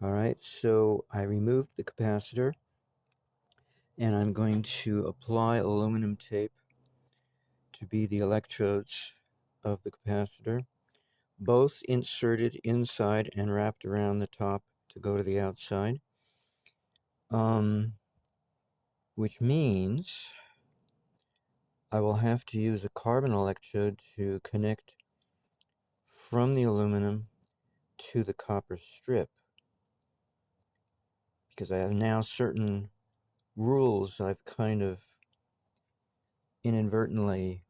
All right, so I removed the capacitor and I'm going to apply aluminum tape to be the electrodes of the capacitor, both inserted inside and wrapped around the top to go to the outside, which means I will have to use a carbon electrode to connect from the aluminum to the copper strip, because I have now certain rules I've kind of inadvertently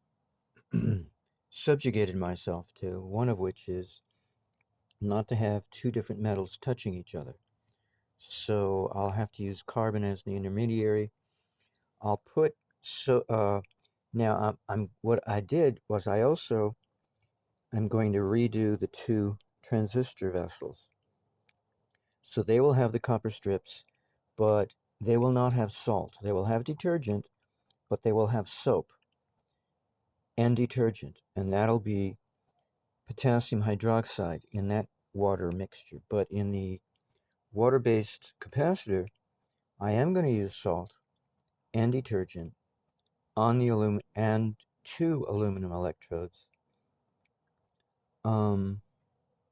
subjugated myself to, one of which is not to have two different metals touching each other. So I'll have to use carbon as the intermediary. I'll put now I'm what I did was I'm going to redo the two transistor vessels. So they will have the copper strips, but they will not have salt. They will have detergent, but they will have soap and detergent, and that'll be potassium hydroxide in that water mixture. But in the water-based capacitor, I am going to use salt and detergent on the aluminum and two aluminum electrodes,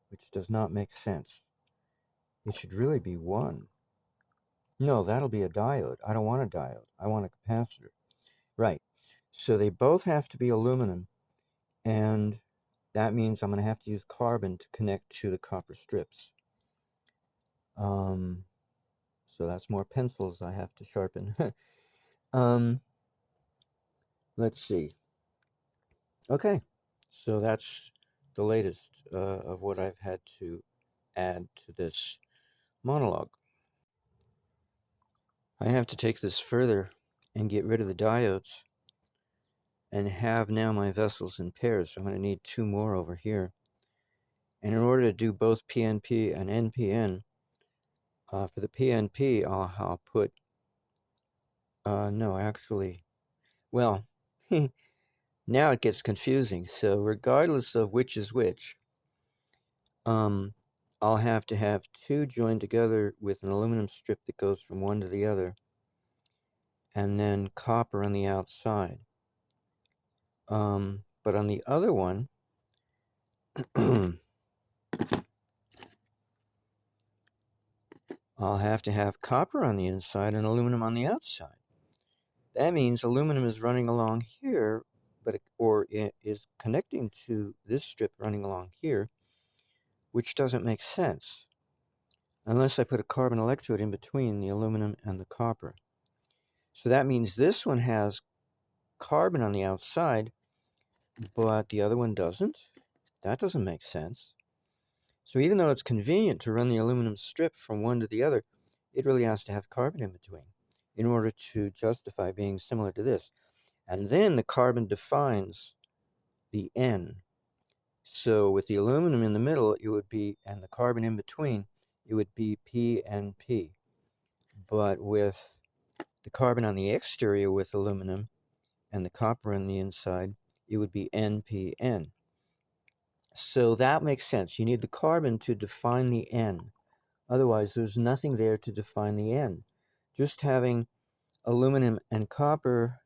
which does not make sense. It should really be one. No, that'll be a diode. I don't want a diode. I want a capacitor. Right. So they both have to be aluminum, and that means I'm going to have to use carbon to connect to the copper strips. So that's more pencils I have to sharpen. Let's see. Okay, so that's the latest of what I've had to add to this monologue. I have to take this further and get rid of the diodes and have now my vessels in pairs. I'm going to need two more over here. And in order to do both PNP and NPN, for the PNP, I'll put, no, actually, well, now it gets confusing. So regardless of which is which, I'll have to have two joined together with an aluminum strip that goes from one to the other, and then copper on the outside. But on the other one, I'll have to have copper on the inside and aluminum on the outside. That means aluminum is running along here, or it is connecting to this strip running along here, which doesn't make sense unless I put a carbon electrode in between the aluminum and the copper. So that means this one has carbon on the outside, but the other one doesn't. That doesn't make sense. So even though it's convenient to run the aluminum strip from one to the other, it really has to have carbon in between in order to justify being similar to this. And then the carbon defines the N. So with the aluminum in the middle, it would be, and the carbon in between, it would be PNP. But with the carbon on the exterior with aluminum and the copper on the inside, it would be NPN. So that makes sense. You need the carbon to define the N. Otherwise, there's nothing there to define the N. Just having aluminum and copper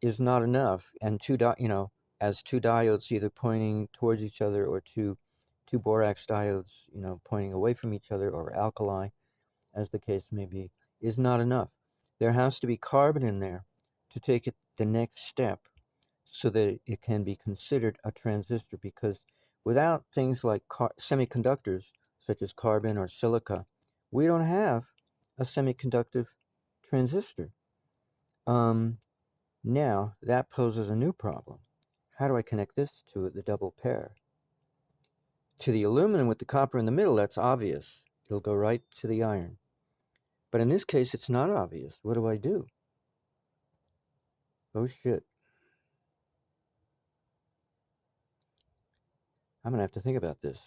is not enough, and as two diodes either pointing towards each other or two borax diodes, pointing away from each other, or alkali, as the case may be, is not enough. There has to be carbon in there to take it the next step so that it can be considered a transistor, because without things like semiconductors, such as carbon or silica, we don't have a semiconductive transistor. Now, that poses a new problem. How do I connect this to the double pair? To the aluminum with the copper in the middle, that's obvious. It'll go right to the iron. But in this case, it's not obvious. What do I do? Oh, shit. I'm going to have to think about this.